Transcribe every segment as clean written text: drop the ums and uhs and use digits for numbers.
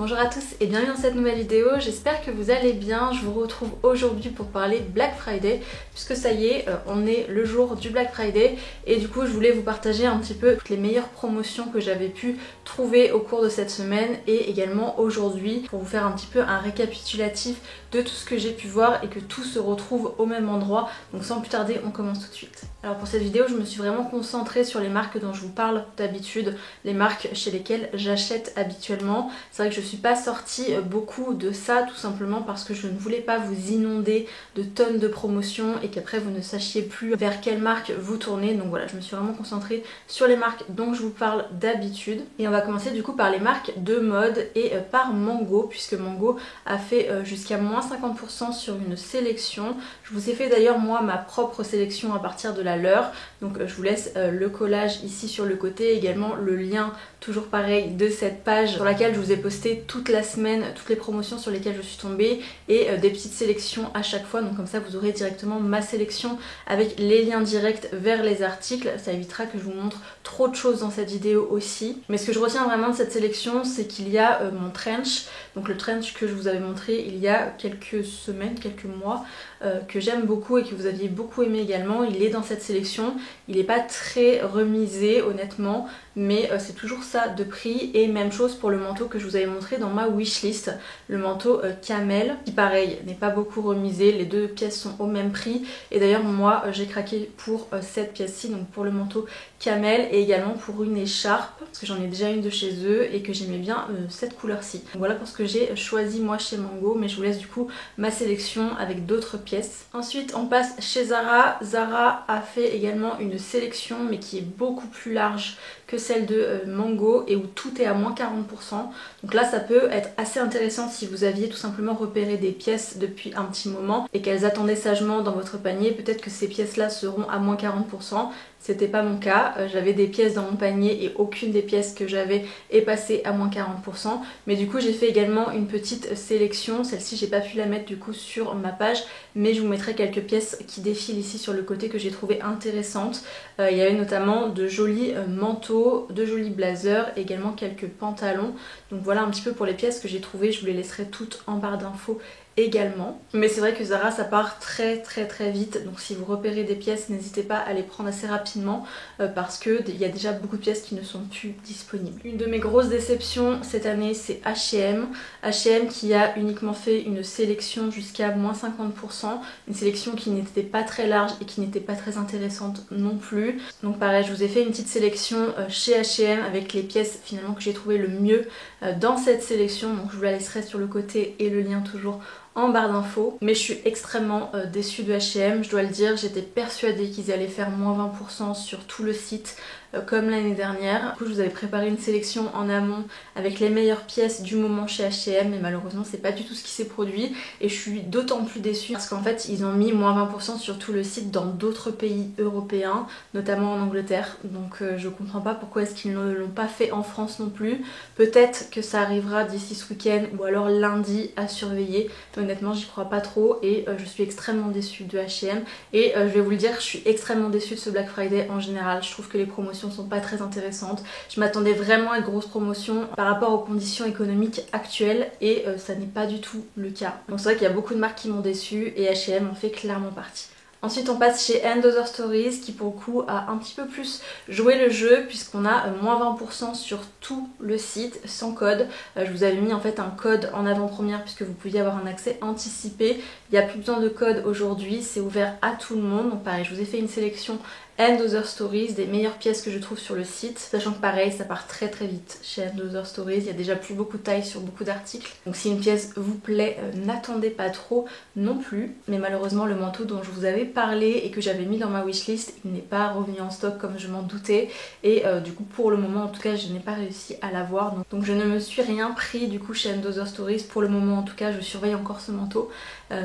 Bonjour à tous et bienvenue dans cette nouvelle vidéo, j'espère que vous allez bien. Je vous retrouve aujourd'hui pour parler Black Friday puisque ça y est, on est le jour du Black Friday et du coup je voulais vous partager un petit peu toutes les meilleures promotions que j'avais pu trouver au cours de cette semaine et également aujourd'hui pour vous faire un petit peu un récapitulatif de tout ce que j'ai pu voir et que tout se retrouve au même endroit. Donc sans plus tarder, on commence tout de suite. Alors pour cette vidéo, je me suis vraiment concentrée sur les marques dont je vous parle d'habitude, les marques chez lesquelles j'achète habituellement. C'est vrai que je suis pas sortie beaucoup de ça tout simplement parce que je ne voulais pas vous inonder de tonnes de promotions et qu'après vous ne sachiez plus vers quelle marque vous tournez. Donc voilà, je me suis vraiment concentrée sur les marques dont je vous parle d'habitude. Et on va commencer du coup par les marques de mode et par Mango, puisque Mango a fait jusqu'à moins 50% sur une sélection. Je vous ai fait d'ailleurs moi ma propre sélection à partir de la leur. Donc je vous laisse le collage ici sur le côté, également le lien toujours pareil de cette page sur laquelle je vous ai posté toute la semaine toutes les promotions sur lesquelles je suis tombée et des petites sélections à chaque fois. Donc comme ça vous aurez directement ma sélection avec les liens directs vers les articles. Ça évitera que je vous montre trop de choses dans cette vidéo aussi. Mais ce que je retiens vraiment de cette sélection, c'est qu'il y a mon trench, donc le trench que je vous avais montré il y a quelques semaines, quelques mois, que j'aime beaucoup et que vous aviez beaucoup aimé également. Il est dans cette sélection, il n'est pas très remisé honnêtement, mais c'est toujours ça de prix. Et même chose pour le manteau que je vous avais montré dans ma wishlist, le manteau camel, qui pareil n'est pas beaucoup remisé, les deux pièces sont au même prix. Et d'ailleurs moi j'ai craqué pour cette pièce-ci, donc pour le manteau camel, et également pour une écharpe, parce que j'en ai déjà une de chez eux et que j'aimais bien cette couleur-ci. Donc voilà pour ce que j'ai choisi moi chez Mango, mais je vous laisse du coup ma sélection avec d'autres pièces. Ensuite on passe chez Zara. Zara a fait également une sélection mais qui est beaucoup plus large que celle de Mango et où tout est à moins 40%. Donc là ça peut être assez intéressant si vous aviez tout simplement repéré des pièces depuis un petit moment et qu'elles attendaient sagement dans votre panier. Peut-être que ces pièces là seront à moins 40%. C'était pas mon cas, j'avais des pièces dans mon panier et aucune des pièces que j'avais est passée à moins 40%. Mais du coup j'ai fait également une petite sélection, celle-ci j'ai pas pu la mettre du coup sur ma page, mais je vous mettrai quelques pièces qui défilent ici sur le côté que j'ai trouvé intéressantes. Il y avait notamment de jolis manteaux, de jolis blazers, également quelques pantalons. Donc voilà un petit peu pour les pièces que j'ai trouvées, je vous les laisserai toutes en barre d'infos également. Mais c'est vrai que Zara ça part très vite, donc si vous repérez des pièces n'hésitez pas à les prendre assez rapidement parce qu'il y a déjà beaucoup de pièces qui ne sont plus disponibles. Une de mes grosses déceptions cette année c'est H&M. H&M qui a uniquement fait une sélection jusqu'à moins 50%, une sélection qui n'était pas très large et qui n'était pas très intéressante non plus. Donc pareil, je vous ai fait une petite sélection chez H&M avec les pièces finalement que j'ai trouvé le mieux dans cette sélection, donc je vous la laisserai sur le côté et le lien toujours en barre d'infos. Mais je suis extrêmement déçue de H&M, je dois le dire. J'étais persuadée qu'ils allaient faire moins 20% sur tout le site comme l'année dernière. Du coup je vous avais préparé une sélection en amont avec les meilleures pièces du moment chez H&M, mais malheureusement c'est pas du tout ce qui s'est produit et je suis d'autant plus déçue parce qu'en fait ils ont mis moins 20% sur tout le site dans d'autres pays européens, notamment en Angleterre. Donc je comprends pas pourquoi est-ce qu'ils ne l'ont pas fait en France non plus. Peut-être que ça arrivera d'ici ce week-end ou alors lundi, à surveiller. Mais honnêtement j'y crois pas trop et je suis extrêmement déçue de H&M et je vais vous le dire, je suis extrêmement déçue de ce Black Friday en général. Je trouve que les promotions sont pas très intéressantes. Je m'attendais vraiment à une grosse promotion par rapport aux conditions économiques actuelles et ça n'est pas du tout le cas. Donc c'est vrai qu'il y a beaucoup de marques qui m'ont déçue et H&M en fait clairement partie. Ensuite on passe chez & Other Stories qui pour le coup a un petit peu plus joué le jeu puisqu'on a moins 20% sur tout le site sans code. Je vous avais mis en fait un code en avant-première puisque vous pouviez avoir un accès anticipé. Il n'y a plus besoin de code aujourd'hui, c'est ouvert à tout le monde. Donc pareil, je vous ai fait une sélection & Other Stories, des meilleures pièces que je trouve sur le site, sachant que pareil ça part très vite chez & Other Stories, il y a déjà plus beaucoup de taille sur beaucoup d'articles, donc si une pièce vous plaît n'attendez pas trop non plus. Mais malheureusement le manteau dont je vous avais parlé et que j'avais mis dans ma wishlist, il n'est pas revenu en stock comme je m'en doutais et du coup pour le moment en tout cas je n'ai pas réussi à l'avoir, donc je ne me suis rien pris du coup chez & Other Stories pour le moment. En tout cas je surveille encore ce manteau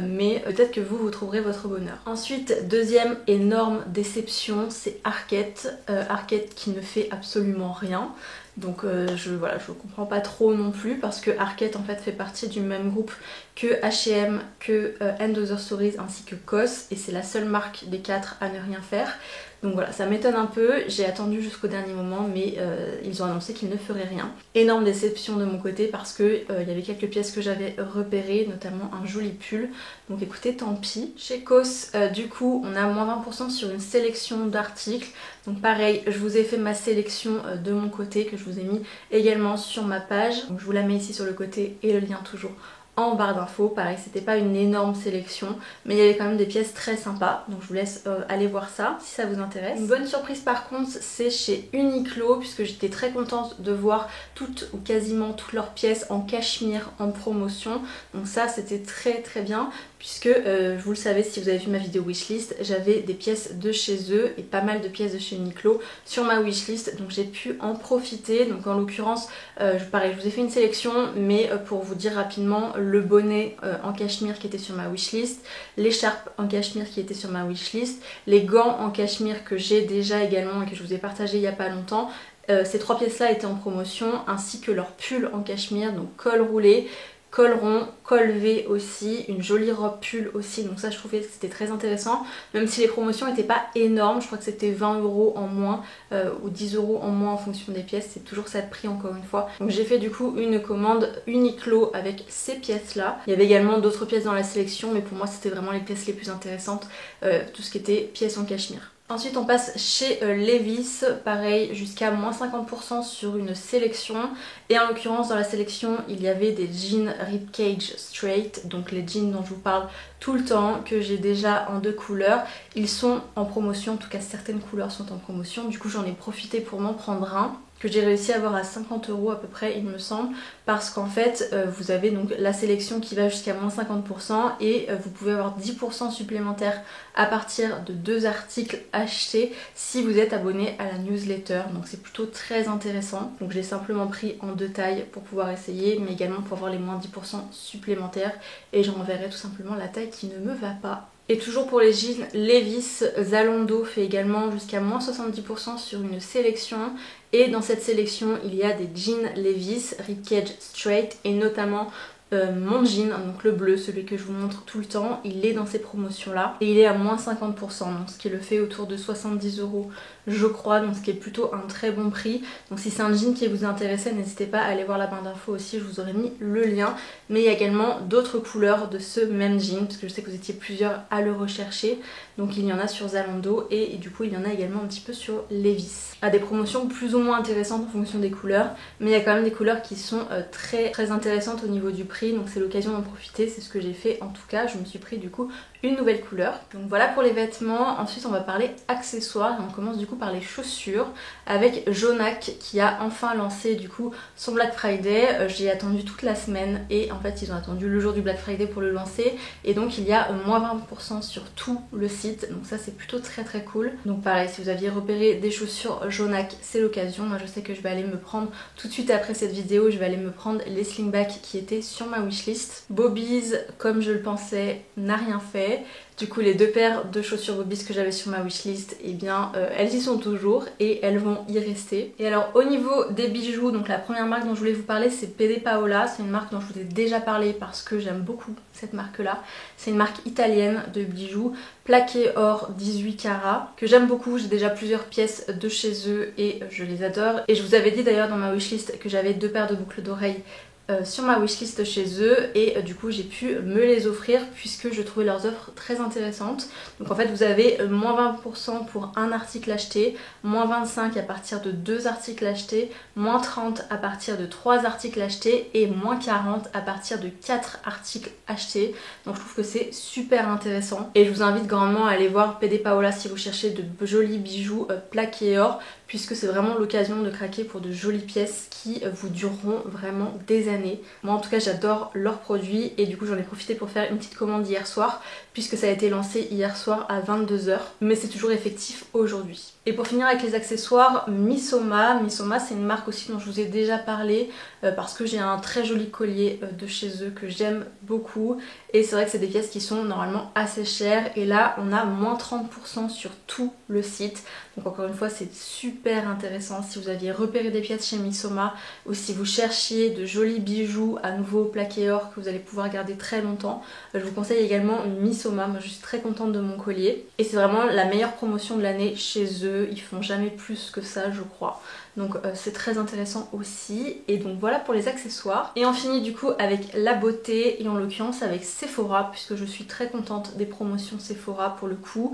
mais peut-être que vous trouverez votre bonheur. Ensuite deuxième énorme déception c'est Arket. Arket qui ne fait absolument rien. Donc je comprends pas trop non plus parce que Arket en fait fait partie du même groupe que H&M, que & Other Stories ainsi que COS et c'est la seule marque des quatre à ne rien faire. Donc voilà, ça m'étonne un peu, j'ai attendu jusqu'au dernier moment mais ils ont annoncé qu'ils ne feraient rien. Énorme déception de mon côté parce que il y avait quelques pièces que j'avais repérées, notamment un joli pull. Donc écoutez, tant pis. Chez COS, du coup, on a moins 20% sur une sélection d'articles. Donc pareil, je vous ai fait ma sélection de mon côté que je vous ai mis également sur ma page. Donc je vous la mets ici sur le côté et le lien toujours en barre d'infos. Pareil, c'était pas une énorme sélection, mais il y avait quand même des pièces très sympas, donc je vous laisse aller voir ça si ça vous intéresse. Une bonne surprise par contre, c'est chez Uniqlo, puisque j'étais très contente de voir toutes ou quasiment toutes leurs pièces en cachemire en promotion. Donc ça, c'était très bien, puisque vous le savez si vous avez vu ma vidéo wishlist, j'avais des pièces de chez eux et pas mal de pièces de chez Uniqlo sur ma wishlist, donc j'ai pu en profiter. Donc en l'occurrence, pareil, je vous ai fait une sélection, mais pour vous dire rapidement, le bonnet en cachemire qui était sur ma wishlist, l'écharpe en cachemire qui était sur ma wishlist, les gants en cachemire que j'ai déjà également et que je vous ai partagé il n'y a pas longtemps. Ces 3 pièces là étaient en promotion, ainsi que leur pull en cachemire, donc col roulé, col rond, col V aussi, une jolie robe pull aussi, donc ça je trouvais que c'était très intéressant, même si les promotions n'étaient pas énormes, je crois que c'était 20 € en moins ou 10 € en moins en fonction des pièces, c'est toujours ça de prix encore une fois. Donc j'ai fait du coup une commande Uniqlo avec ces pièces là. Il y avait également d'autres pièces dans la sélection, mais pour moi c'était vraiment les pièces les plus intéressantes, tout ce qui était pièces en cachemire. Ensuite on passe chez Levi's, pareil jusqu'à moins 50% sur une sélection, et en l'occurrence dans la sélection il y avait des jeans Ribcage Straight, donc les jeans dont je vous parle tout le temps, que j'ai déjà en 2 couleurs. Ils sont en promotion, en tout cas certaines couleurs sont en promotion, du coup j'en ai profité pour m'en prendre un que j'ai réussi à avoir à 50 € à peu près il me semble, parce qu'en fait vous avez donc la sélection qui va jusqu'à moins 50% et vous pouvez avoir 10% supplémentaires à partir de 2 articles achetés si vous êtes abonné à la newsletter, donc c'est plutôt très intéressant. Donc j'ai simplement pris en 2 tailles pour pouvoir essayer, mais également pour avoir les moins 10% supplémentaires, et j'enverrai tout simplement la taille qui ne me va pas. Et toujours pour les jeans Levi's, Zalando fait également jusqu'à moins 70% sur une sélection, et dans cette sélection il y a des jeans Levi's Ribcage Straight, et notamment mon jean, donc le bleu, celui que je vous montre tout le temps, il est dans ces promotions là et il est à moins 50%, donc ce qui le fait autour de 70 € je crois, donc ce qui est plutôt un très bon prix. Donc si c'est un jean qui vous intéressait, n'hésitez pas à aller voir la barre d'infos aussi, je vous aurais mis le lien. Mais il y a également d'autres couleurs de ce même jean, parce que je sais que vous étiez plusieurs à le rechercher, donc il y en a sur Zalando et du coup il y en a également un petit peu sur Levi's. À des promotions plus ou moins intéressantes en fonction des couleurs, mais il y a quand même des couleurs qui sont très intéressantes au niveau du prix, donc c'est l'occasion d'en profiter, c'est ce que j'ai fait en tout cas. Je me suis pris du coup une nouvelle couleur. Donc voilà pour les vêtements. Ensuite on va parler accessoires et on commence du coup par les chaussures avec Jonak qui a enfin lancé du coup son Black Friday. J'ai attendu toute la semaine et en fait ils ont attendu le jour du Black Friday pour le lancer, et donc il y a moins 20% sur tout le site, donc ça c'est plutôt très cool. Donc pareil, si vous aviez repéré des chaussures Jonak, c'est l'occasion. Moi je sais que je vais aller me prendre tout de suite après cette vidéo, je vais aller me prendre les slingbacks qui étaient sur ma wishlist. Bobbies, comme je le pensais, n'a rien fait. Du coup les 2 paires de chaussures Bobbies que j'avais sur ma wishlist, et bien elles y sont toujours et elles vont y rester. Et alors au niveau des bijoux, donc la première marque dont je voulais vous parler c'est Pede Paola. C'est une marque dont je vous ai déjà parlé parce que j'aime beaucoup cette marque là. C'est une marque italienne de bijoux plaqué or 18 carats que j'aime beaucoup. J'ai déjà plusieurs pièces de chez eux et je les adore. Et je vous avais dit d'ailleurs dans ma wishlist que j'avais 2 paires de boucles d'oreilles sur ma wishlist chez eux, et du coup j'ai pu me les offrir puisque je trouvais leurs offres très intéressantes. Donc en fait vous avez moins 20% pour un article acheté, moins 25 à partir de 2 articles achetés, moins 30 à partir de 3 articles achetés et moins 40 à partir de 4 articles achetés. Donc je trouve que c'est super intéressant et je vous invite grandement à aller voir Pede Paola si vous cherchez de jolis bijoux plaqués or, puisque c'est vraiment l'occasion de craquer pour de jolies pièces qui vous dureront vraiment des années. Moi en tout cas j'adore leurs produits et du coup j'en ai profité pour faire une petite commande hier soir, puisque ça a été lancé hier soir à 22 h, mais c'est toujours effectif aujourd'hui. Et pour finir avec les accessoires, Missoma. Missoma, c'est une marque aussi dont je vous ai déjà parlé parce que j'ai un très joli collier de chez eux que j'aime beaucoup. Et c'est vrai que c'est des pièces qui sont normalement assez chères. Et là, on a moins 30% sur tout le site. Donc encore une fois, c'est super intéressant si vous aviez repéré des pièces chez Missoma ou si vous cherchiez de jolis bijoux à nouveau plaqué or que vous allez pouvoir garder très longtemps. Je vous conseille également Missoma. Moi, je suis très contente de mon collier. Et c'est vraiment la meilleure promotion de l'année chez eux. Ils font jamais plus que ça, je crois. Donc c'est très intéressant aussi. Et donc voilà pour les accessoires. Et on finit du coup avec la beauté et en l'occurrence avec Sephora, puisque je suis très contente des promotions Sephora pour le coup,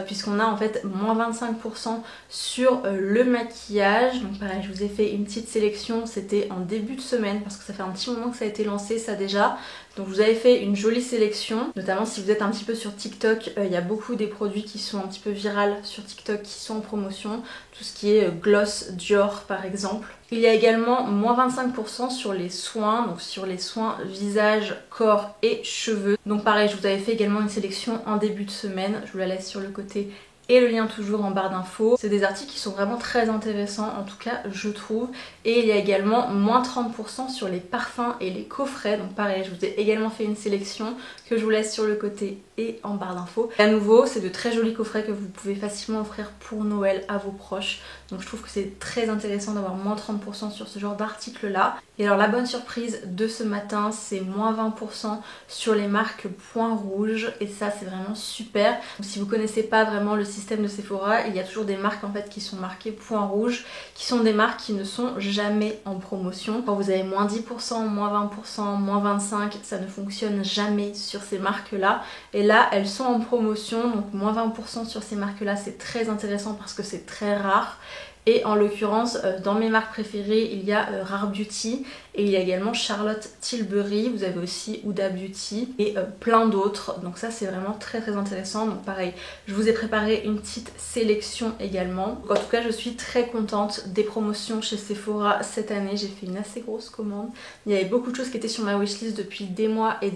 puisqu'on a en fait moins 25% sur le maquillage. Donc pareil, je vous ai fait une petite sélection, c'était en début de semaine parce que ça fait un petit moment que ça a été lancé ça déjà. Donc je vous avais fait une jolie sélection, notamment si vous êtes un petit peu sur TikTok, il y a beaucoup des produits qui sont un petit peu virales sur TikTok qui sont en promotion, tout ce qui est gloss Dior par exemple. Il y a également moins 25% sur les soins, donc sur les soins visage, corps et cheveux. Donc pareil, je vous avais fait également une sélection en début de semaine, je vous la laisse sur le côté et le lien toujours en barre d'infos. C'est des articles qui sont vraiment très intéressants, en tout cas je trouve. Et il y a également moins 30% sur les parfums et les coffrets. Donc pareil, je vous ai également fait une sélection que je vous laisse sur le côté et en barre d'infos. À nouveau, c'est de très jolis coffrets que vous pouvez facilement offrir pour Noël à vos proches. Donc je trouve que c'est très intéressant d'avoir moins 30% sur ce genre d'article là. Et alors la bonne surprise de ce matin, c'est moins 20% sur les marques Point Rouge. Et ça c'est vraiment super. Donc, si vous connaissez pas vraiment le système de Sephora, il y a toujours des marques en fait qui sont marquées Point Rouge, qui sont des marques qui ne sont jamais en promotion. Quand vous avez moins 10%, moins 20%, moins 25%, ça ne fonctionne jamais sur ces marques là. Et là elles sont en promotion, donc moins 20% sur ces marques là, c'est très intéressant parce que c'est très rare. Et en l'occurrence, dans mes marques préférées, il y a Rare Beauty et il y a également Charlotte Tilbury. Vous avez aussi Huda Beauty et plein d'autres. Donc ça, c'est vraiment très très intéressant. Donc pareil, je vous ai préparé une petite sélection également. Donc, en tout cas, je suis très contente des promotions chez Sephora cette année. J'ai fait une assez grosse commande. Il y avait beaucoup de choses qui étaient sur ma wishlist depuis des mois et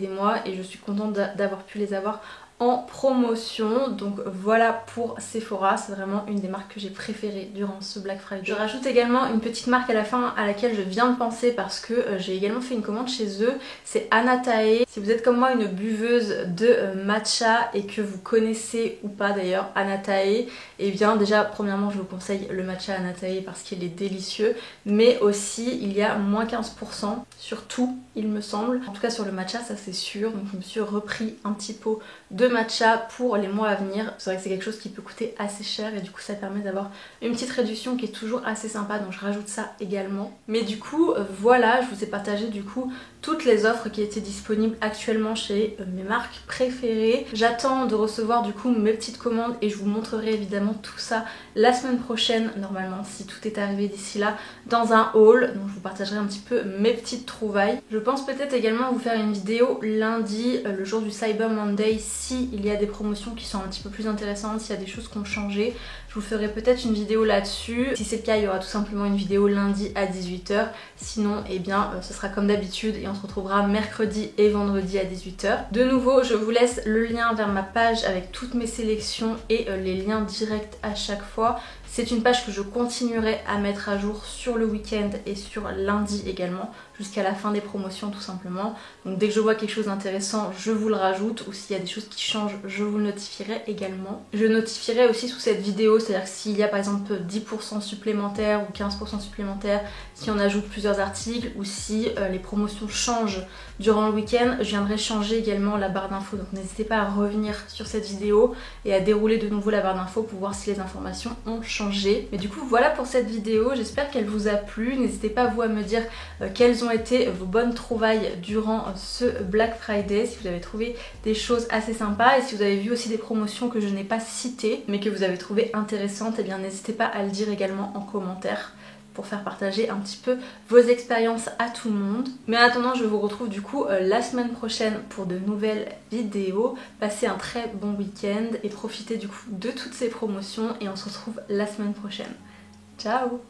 je suis contente d'avoir pu les avoir en promotion. Donc voilà pour Sephora, c'est vraiment une des marques que j'ai préférées durant ce Black Friday. Je rajoute également une petite marque à la fin à laquelle je viens de penser parce que j'ai également fait une commande chez eux, c'est Anatae. Si vous êtes comme moi une buveuse de matcha et que vous connaissez ou pas d'ailleurs Anatae, et bien déjà premièrement je vous conseille le matcha Anatae parce qu'il est délicieux, mais aussi il y a moins 15% sur tout il me semble, en tout cas sur le matcha ça c'est sûr. Donc je me suis repris un petit pot de matcha pour les mois à venir. C'est vrai que c'est quelque chose qui peut coûter assez cher et du coup ça permet d'avoir une petite réduction qui est toujours assez sympa, donc je rajoute ça également. Mais du coup voilà, je vous ai partagé du coup toutes les offres qui étaient disponibles actuellement chez mes marques préférées. J'attends de recevoir du coup mes petites commandes et je vous montrerai évidemment tout ça la semaine prochaine normalement si tout est arrivé d'ici là dans un haul. Donc je vous partagerai un petit peu mes petites trouvailles. Je pense peut-être également vous faire une vidéo lundi, le jour du Cyber Monday, si il y a des promotions qui sont un petit peu plus intéressantes, s'il y a des choses qui ont changé. Je vous ferai peut-être une vidéo là-dessus. Si c'est le cas, il y aura tout simplement une vidéo lundi à 18 h. Sinon, eh bien, ce sera comme d'habitude et on se retrouvera mercredi et vendredi à 18 h. De nouveau, je vous laisse le lien vers ma page avec toutes mes sélections et les liens directs à chaque fois. C'est une page que je continuerai à mettre à jour sur le week-end et sur lundi également, jusqu'à la fin des promotions tout simplement. Donc dès que je vois quelque chose d'intéressant, je vous le rajoute, ou s'il y a des choses qui changent, je vous le notifierai également. Je notifierai aussi sous cette vidéo, c'est-à-dire que s'il y a par exemple 10% supplémentaires ou 15% supplémentaires, si on ajoute plusieurs articles, ou si les promotions changent durant le week-end, je viendrai changer également la barre d'infos. Donc n'hésitez pas à revenir sur cette vidéo et à dérouler de nouveau la barre d'infos pour voir si les informations ont changé. Mais du coup voilà pour cette vidéo, j'espère qu'elle vous a plu. N'hésitez pas vous à me dire quelles ont été vos bonnes trouvailles durant ce Black Friday, si vous avez trouvé des choses assez sympas et si vous avez vu aussi des promotions que je n'ai pas citées mais que vous avez trouvé intéressantes, et bien n'hésitez pas à le dire également en commentaire pour faire partager un petit peu vos expériences à tout le monde. Mais en attendant, je vous retrouve du coup la semaine prochaine pour de nouvelles vidéos. Passez un très bon week-end et profitez du coup de toutes ces promotions et on se retrouve la semaine prochaine. Ciao!